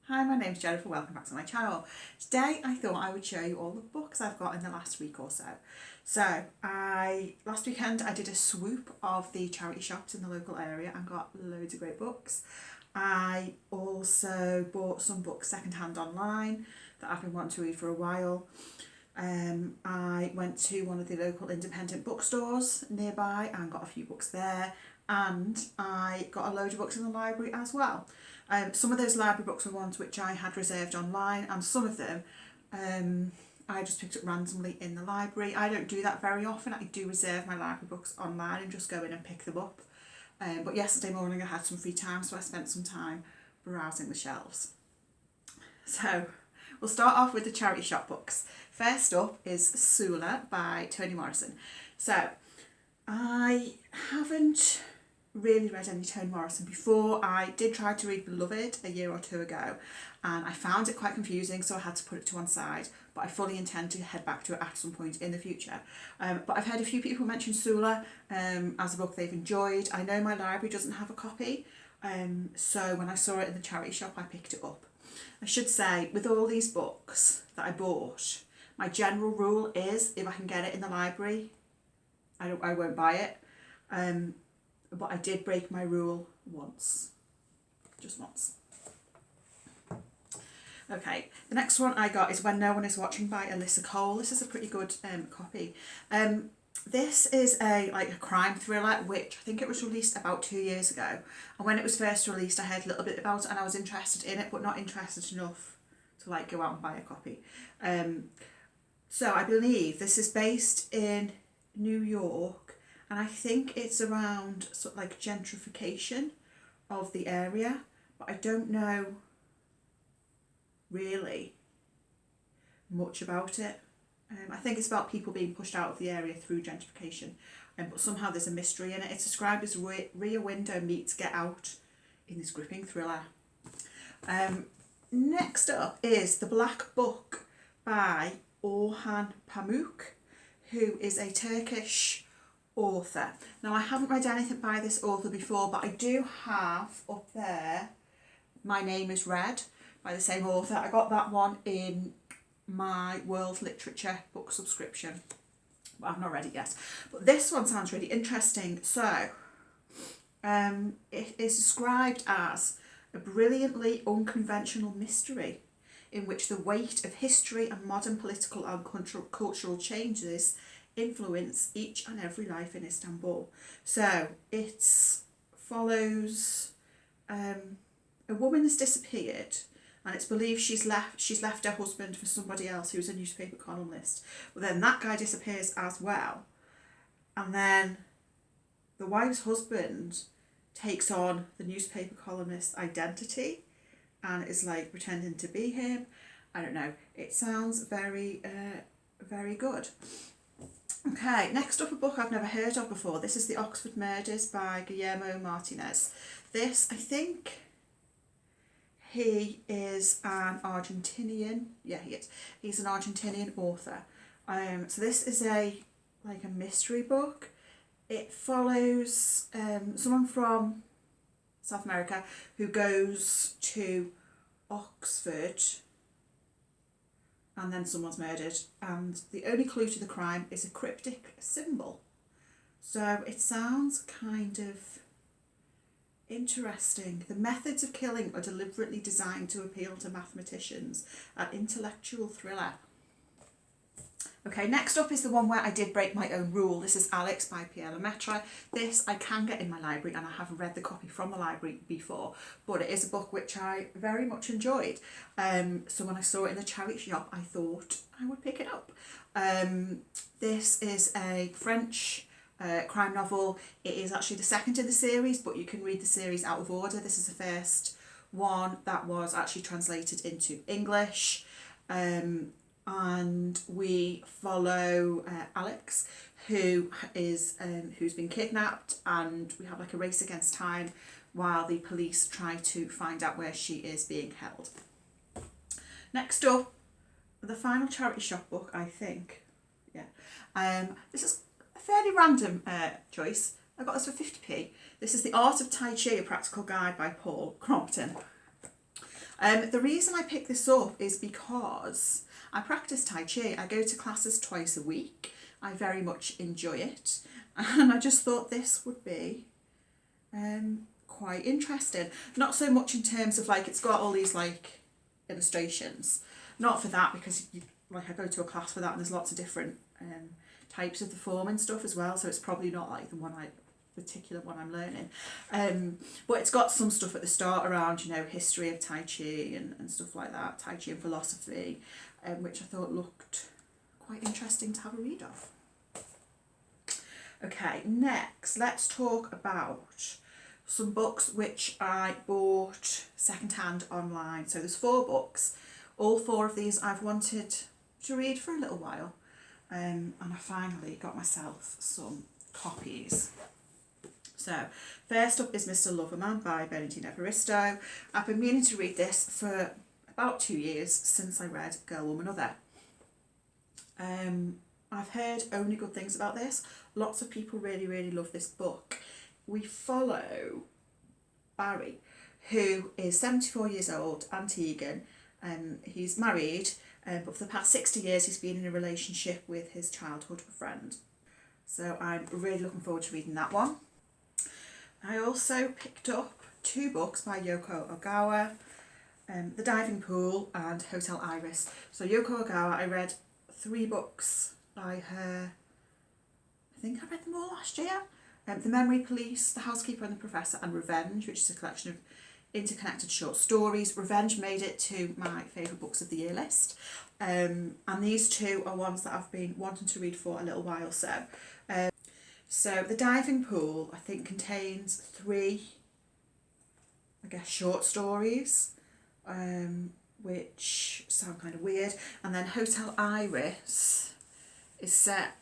Hi, my name's Jennifer, welcome back to my channel. Today I thought I would show you all the books I've got in the last week or so. Last weekend I did a swoop of the charity shops in the local area and got loads of great books. I also bought some books secondhand online that I've been wanting to read for a while. I went to one of the local independent bookstores nearby and got a few books there, and I got a load of books in the library as well. Some of those library books were ones which I had reserved online, and some of them I just picked up randomly in the library. I don't do that very often. I do reserve my library books online and just go in and pick them up. But yesterday morning I had some free time, so I spent some time browsing the shelves. So we'll start off with the charity shop books. First up is Sula by Toni Morrison. So I haven't really read any Toni Morrison before. I did try to read Beloved a year or two ago and I found it quite confusing, so I had to put it to one side, but I fully intend to head back to it at some point in the future. But I've heard a few people mention Sula as a book they've enjoyed. I know my library doesn't have a copy, so when I saw it in the charity shop I picked it up. I should say, with all these books that I bought, my general rule is if I can get it in the library, I won't buy it. But I did break my rule once. Just once. Okay, the next one I got is When No One Is Watching by Alyssa Cole. This is a pretty good copy. This is a crime thriller, which I think it was released about 2 years ago. And when it was first released, I heard a little bit about it and I was interested in it, but not interested enough to go out and buy a copy. So I believe this is based in New York, and I think it's around sort of gentrification of the area, but I don't know really much about it. I think it's about people being pushed out of the area through gentrification, but somehow there's a mystery in it. It's described as Rear Window meets Get Out in this gripping thriller. Next up is The Black Book by Orhan Pamuk, who is a Turkish author. Now, I haven't read anything by this author before, but I do have up there My Name is Red by the same author. I got that one in my world literature book subscription, but I've not read it yet. But this one sounds really interesting. So it is described as a brilliantly unconventional mystery in which the weight of history and modern political and cultural changes influence each and every life in Istanbul. So it follows a woman has disappeared, and it's believed she's left her husband for somebody else who's a newspaper columnist. But then that guy disappears as well, and then the wife's husband takes on the newspaper columnist's identity and is pretending to be him. I don't know. It sounds very, very good. Okay, next up a book I've never heard of before. This is The Oxford Murders by Guillermo Martinez. This, I think he is an Argentinian. Yeah, he is. He's an Argentinian author. So this is a mystery book. It follows someone from South America who goes to Oxford, and then someone's murdered, and the only clue to the crime is a cryptic symbol. So it sounds kind of interesting. The methods of killing are deliberately designed to appeal to mathematicians. An intellectual thriller. Okay, next up is the one where I did break my own rule. This is Alex by Pierre Lemaitre. This I can get in my library, and I have read the copy from the library before, but it is a book which I very much enjoyed. So when I saw it in the charity shop, I thought I would pick it up. This is a French crime novel. It is actually the second in the series, but you can read the series out of order. This is the first one that was actually translated into English. And we follow Alex, who's been kidnapped, and we have a race against time while the police try to find out where she is being held. Next up, the final charity shop book, I think. Yeah. This is a fairly random choice. I got this for 50p. This is The Art of Tai Chi, A Practical Guide by Paul Crompton. The reason I picked this up is because I practice Tai Chi. I go to classes twice a week. I very much enjoy it. And I just thought this would be quite interesting. Not so much in terms of like, it's got all these like illustrations. Not for that, because like I go to a class for that and there's lots of different types of the form and stuff as well. So it's probably not like the particular one I'm learning. But it's got some stuff at the start around, you know, history of Tai Chi and stuff like that, Tai Chi and philosophy, which I thought looked quite interesting to have a read of. Okay, next let's talk about some books which I bought secondhand online. So there's 4 books. All 4 of these I've wanted to read for a little while, and I finally got myself some copies. So first up is Mr. Loverman by Bernardine Evaristo. I've been meaning to read this for about 2 years since I read Girl, Woman, Other. I've heard only good things about this. Lots of people really, really love this book. We follow Barry, who is 74 years old, Antiguan. He's married, but for the past 60 years he's been in a relationship with his childhood friend. So I'm really looking forward to reading that one. I also picked up 2 books by Yoko Ogawa, The Diving Pool and Hotel Iris. So Yoko Ogawa, I read 3 books by her. I think I read them all last year. The Memory Police, The Housekeeper and the Professor, and Revenge, which is a collection of interconnected short stories. Revenge made it to my favourite books of the year list. And these 2 are ones that I've been wanting to read for a little while. So The Diving Pool, I think, contains 3, I guess, short stories, which sound kind of weird. And then Hotel Iris is set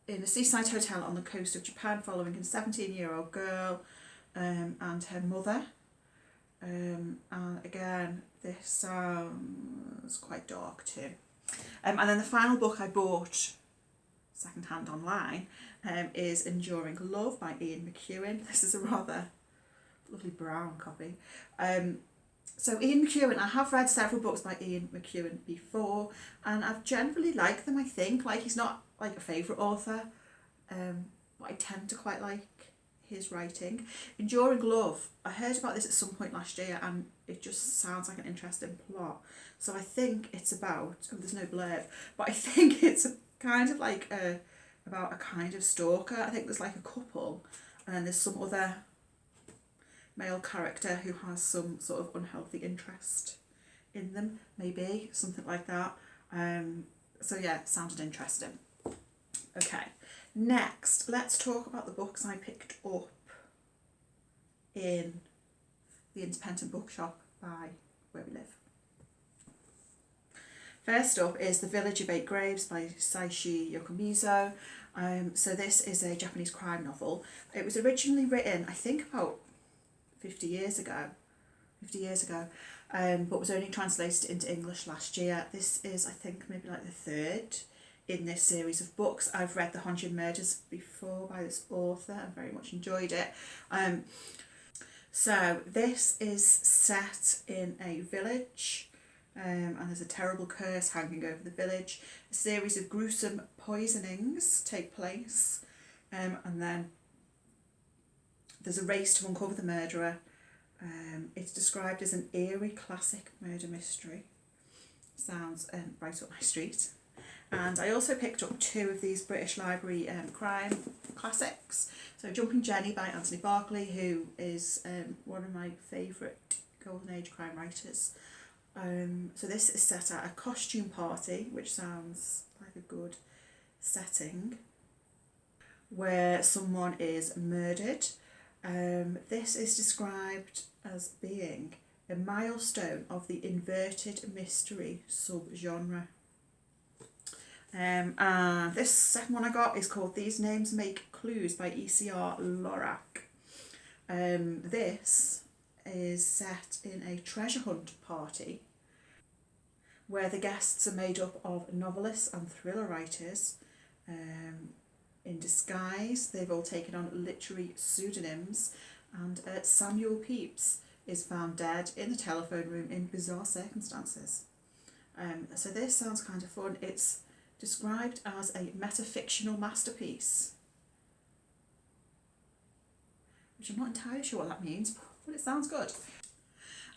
in a seaside hotel on the coast of Japan, following a 17-year-old girl and her mother. And again, this sounds quite dark too. And then the final book I bought secondhand online is Enduring Love by Ian McEwan. This is a rather lovely brown copy. So Ian McEwan, I have read several books by Ian McEwan before, and I've generally liked them. I think, like, he's not like a favourite author, but I tend to quite like his writing. Enduring Love, I heard about this at some point last year and it just sounds like an interesting plot. So I think it's about, there's no blurb, but I think it's kind of like about a kind of stalker. I think there's like a couple and then there's some other male character who has some sort of unhealthy interest in them, maybe, something like that. So yeah, it sounded interesting. Okay, next let's talk about the books I picked up in the independent bookshop by where we live. First up is The Village of 8 Graves by Saishi Yokomizo. So this is a Japanese crime novel. It was originally written, I think, about 50 years ago, but was only translated into English last year. This is, I think, maybe like the 3rd in this series of books. I've read The Honjin Murders before by this author and very much enjoyed it. So this is set in a village, and there's a terrible curse hanging over the village. A series of gruesome poisonings take place, and then there's a race to uncover the murderer. It's described as an eerie classic murder mystery. Sounds right up my street. And I also picked up 2 of these British Library crime classics. So Jumping Jenny by Anthony Berkeley, who is one of my favourite Golden Age crime writers. So this is set at a costume party, which sounds like a good setting, where someone is murdered. This is described as being a milestone of the inverted mystery subgenre. And this second one I got is called These Names Make Clues by E.C.R. Lorac. This is set in a treasure hunt party where the guests are made up of novelists and thriller writers in disguise. They've all taken on literary pseudonyms, and Samuel Pepys, is found dead in the telephone room in bizarre circumstances. So this sounds kind of fun. It's described as a metafictional masterpiece, which I'm not entirely sure what that means, but it sounds good.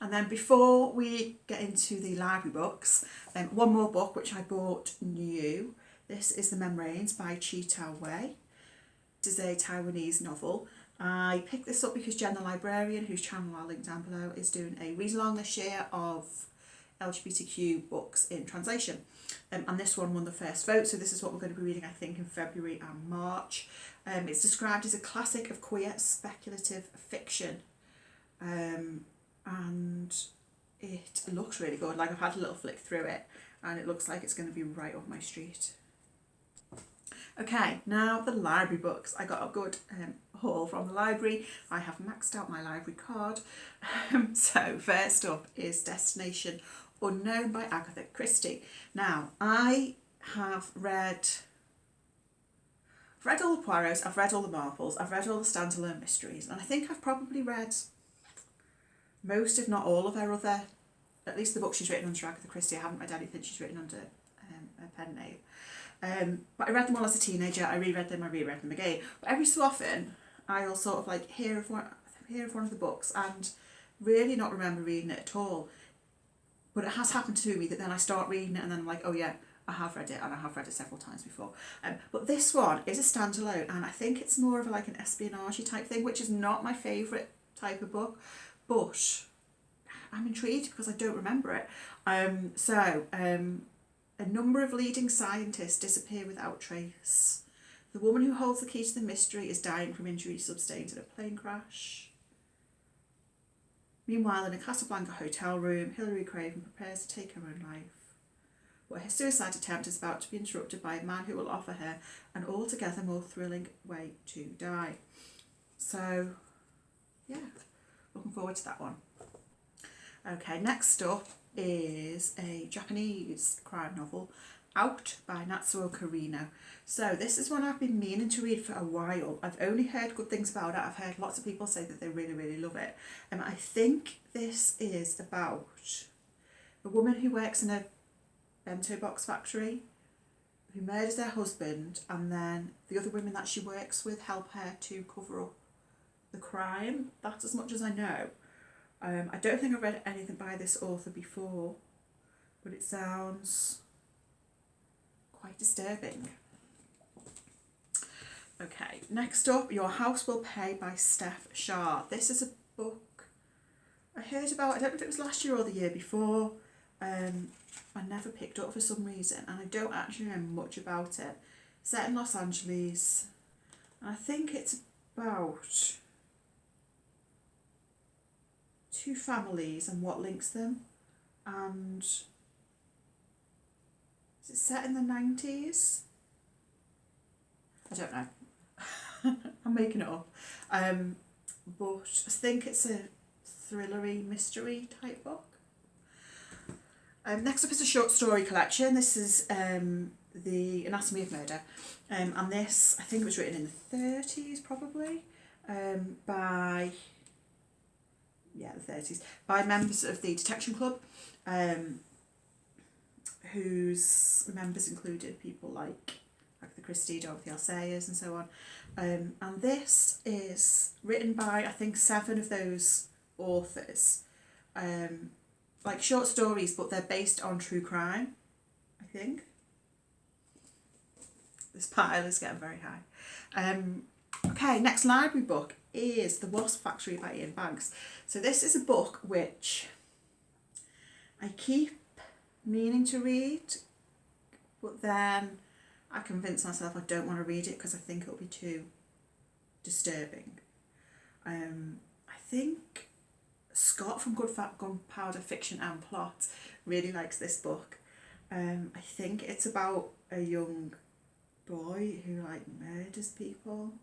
And then before we get into the library books, one more book which I bought new. This is The Membranes by Chi Tao Wei. This is a Taiwanese novel. I picked this up because Jen the Librarian, whose channel I'll link down below, is doing a read along this year of LGBTQ books in translation. And this one won the first vote, so this is what we're going to be reading, I think, in February and March. It's described as a classic of queer speculative fiction. And it looks really good. Like, I've had a little flick through it and it looks like it's going to be right up my street. Okay, now the library books. I got a good haul from the library. I have maxed out my library card. So first up is Destination Unknown by Agatha Christie. Now, I have read all the Poirots, I've read all the Marples, I've read all the standalone mysteries, and I think I've probably read most, if not all, of her other, at least the books she's written under Agatha Christie. I haven't read anything she's written under a pen name. But I read them all as a teenager. I reread them again. But every so often, I'll sort of like hear of one of the books and really not remember reading it at all. But it has happened to me that then I start reading it and then I'm like, oh yeah, I have read it, and I have read it several times before. But this one is a standalone, and I think it's more of like an espionage type thing, which is not my favourite type of book. But I'm intrigued because I don't remember it. A number of leading scientists disappear without trace. The woman who holds the key to the mystery is dying from injuries sustained in a plane crash. Meanwhile, in a Casablanca hotel room, Hilary Craven prepares to take her own life. But her suicide attempt is about to be interrupted by a man who will offer her an altogether more thrilling way to die. So, yeah, looking forward to that one. Okay, next up is a Japanese crime novel, Out by Natsuo Karino. So this is one I've been meaning to read for a while. I've only heard good things about it. I've heard lots of people say that they really, really love it. I think this is about a woman who works in a bento box factory who murders their husband, and then the other women that she works with help her to cover up the crime. That's as much as I know. I don't think I've read anything by this author before, but it sounds quite disturbing. Okay, next up, Your House Will Pay by Steph Shah. This is a book I heard about, I don't know if it was last year or the year before. I never picked up for some reason, and I don't actually remember much about it. Set in Los Angeles, and I think it's about two families and what links them, and is it set in the 90s? I don't know. I'm making it up. But I think it's a thrillery mystery type book. Next up is a short story collection. This is The Anatomy of Murder. And this, I think it was written in the 30s probably, by the 30s, by members of the Detection Club, whose members included people like Agatha Christie, Dorothy L. Sayers and so on. And this is written by, I think, 7 of those authors. Like short stories, but they're based on true crime, I think. This pile is getting very high. Okay, next library book is The Wasp Factory by Ian Banks. So this is a book which I keep meaning to read, but then I convince myself I don't want to read it because I think it'll be too disturbing. I think Scott from Gunpowder Fiction and Plot really likes this book. I think it's about a young boy who like murders people.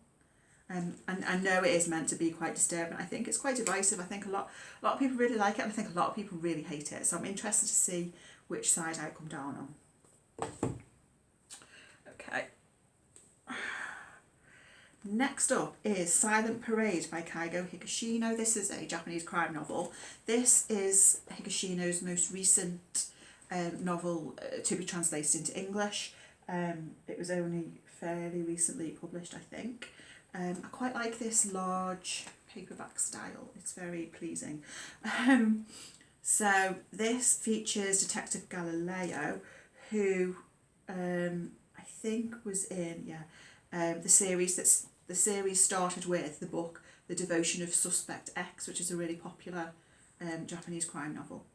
And I know it is meant to be quite disturbing. I think it's quite divisive. I think a lot of people really like it, and I think a lot of people really hate it. So I'm interested to see which side I come down on. Okay. Next up is Silent Parade by Kaigo Higashino. This is a Japanese crime novel. This is Higashino's most recent novel to be translated into English. It was only fairly recently published, I think. I quite like this large paperback style. It's very pleasing. So this features Detective Galileo, who I think was in the series started with the book The Devotion of Suspect X, which is a really popular Japanese crime novel.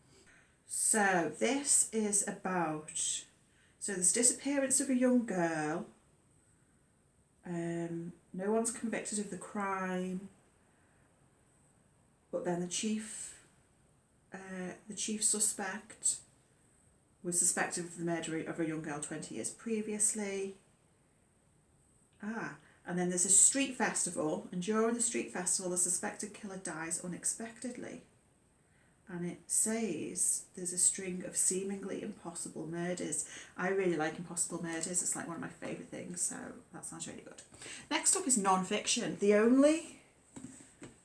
So this is about this disappearance of a young girl. No one's convicted of the crime, but then the chief suspect was suspected of the murder of a young girl 20 years previously. And then there's a street festival, and during the street festival the suspected killer dies unexpectedly. And it says there's a string of seemingly impossible murders. I really like impossible murders. It's like one of my favourite things, so that sounds really good. Next up is non-fiction, the only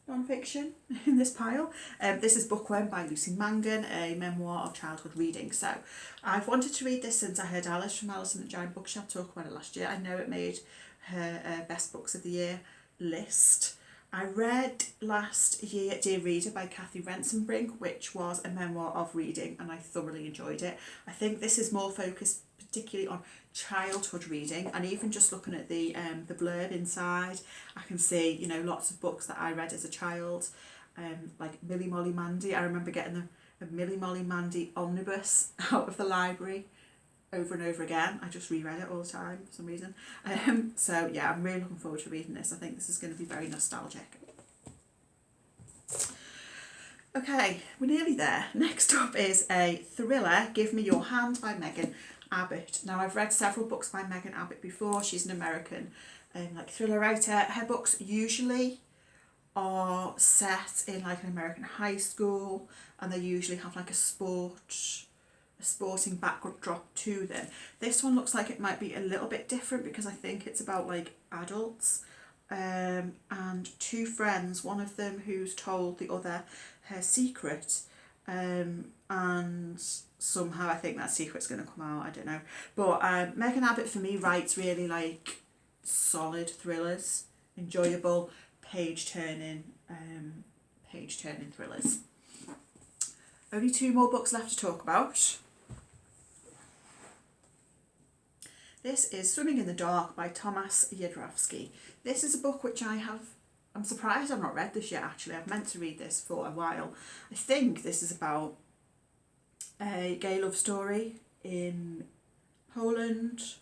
non-fiction in this pile. This is Bookworm by Lucy Mangan, a memoir of childhood reading. So I've wanted to read this since I heard Alice from Alice in the Giant Bookshop talk about it last year. I know it made her best books of the year list. I read last year Dear Reader by Kathy Rensenbrink, which was a memoir of reading, and I thoroughly enjoyed it. I think this is more focused particularly on childhood reading, and even just looking at the blurb inside, I can see lots of books that I read as a child, like Millie Molly Mandy. I remember getting a Millie Molly Mandy omnibus out of the library over and over again. I just reread it all the time for some reason. So yeah, I'm really looking forward to reading this. I think this is going to be very nostalgic. Okay, we're nearly there. Next up is a thriller, Give Me Your Hand by Megan Abbott. Now, I've read several books by Megan Abbott before. She's an American thriller writer. Her books usually are set in like an American high school, and they usually have like a sporting backdrop to them. This one looks like it might be a little bit different because I think it's about like adults and two friends, one of them who's told the other her secret, and somehow I think that secret's going to come out, I don't know. But Megan Abbott for me writes really like solid thrillers, enjoyable page turning thrillers. Only two more books left to talk about. This is Swimming in the Dark by Tomas Jadrawski. This is a book which I'm surprised I've not read this yet actually. I've meant to read this for a while. I think this is about a gay love story in Poland.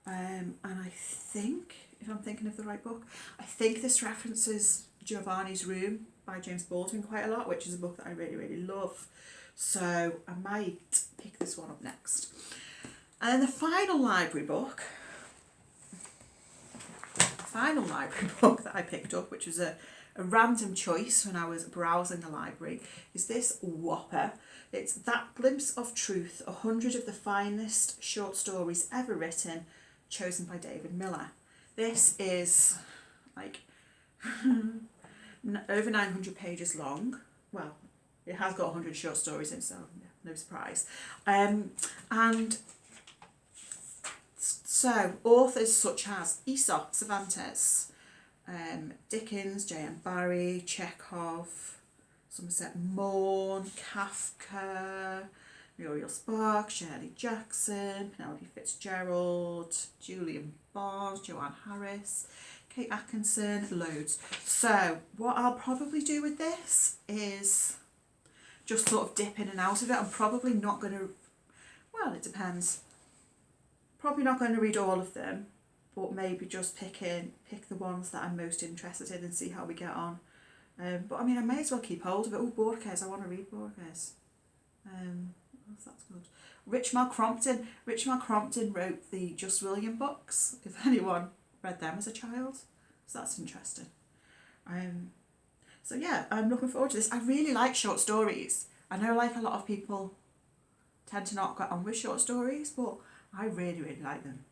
And I think, if I'm thinking of the right book, I think this references Giovanni's Room by James Baldwin quite a lot, which is a book that I really, really love. So I might pick this one up next. And then the final library book that I picked up, which was a random choice when I was browsing the library, is this whopper. It's That Glimpse of Truth, 100 of the finest short stories ever written, chosen by David Miller. This is like over 900 pages long. Well, it has got 100 short stories in, so no surprise. And so authors such as Aesop, Cervantes, Dickens, J.M. Barrie, Chekhov, Somerset Maugham, Kafka, Muriel Sparks, Shirley Jackson, Penelope Fitzgerald, Julian Barnes, Joanne Harris, Kate Atkinson, loads. So what I'll probably do with this is just sort of dip in and out of it. I'm probably not going to, well, it depends. Probably not going to read all of them, but maybe just pick the ones that I'm most interested in and see how we get on. But I mean, I may as well keep hold of it. Oh, Borges, I want to read Borges. That's good. Richmal Crompton wrote the Just William books, if anyone read them as a child. So that's interesting. So yeah, I'm looking forward to this. I really like short stories. I know like a lot of people tend to not get on with short stories, but I really, really like them.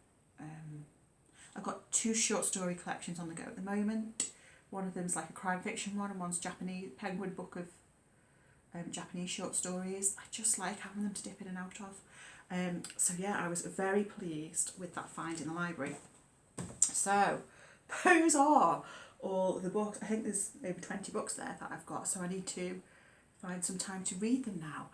I've got 2 short story collections on the go at the moment. One of them's like a crime fiction one, and one's Japanese Penguin book of Japanese short stories. I just like having them to dip in and out of. So yeah, I was very pleased with that find in the library. So those are all the books. I think there's maybe 20 books there that I've got, so I need to find some time to read them now.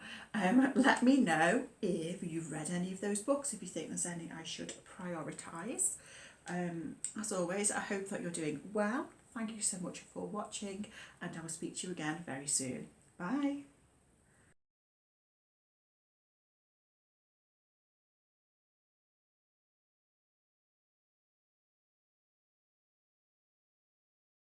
Let me know if you've read any of those books, if you think there's any I should prioritise. As always, I hope that you're doing well. Thank you so much for watching, and I will speak to you again very soon. Bye.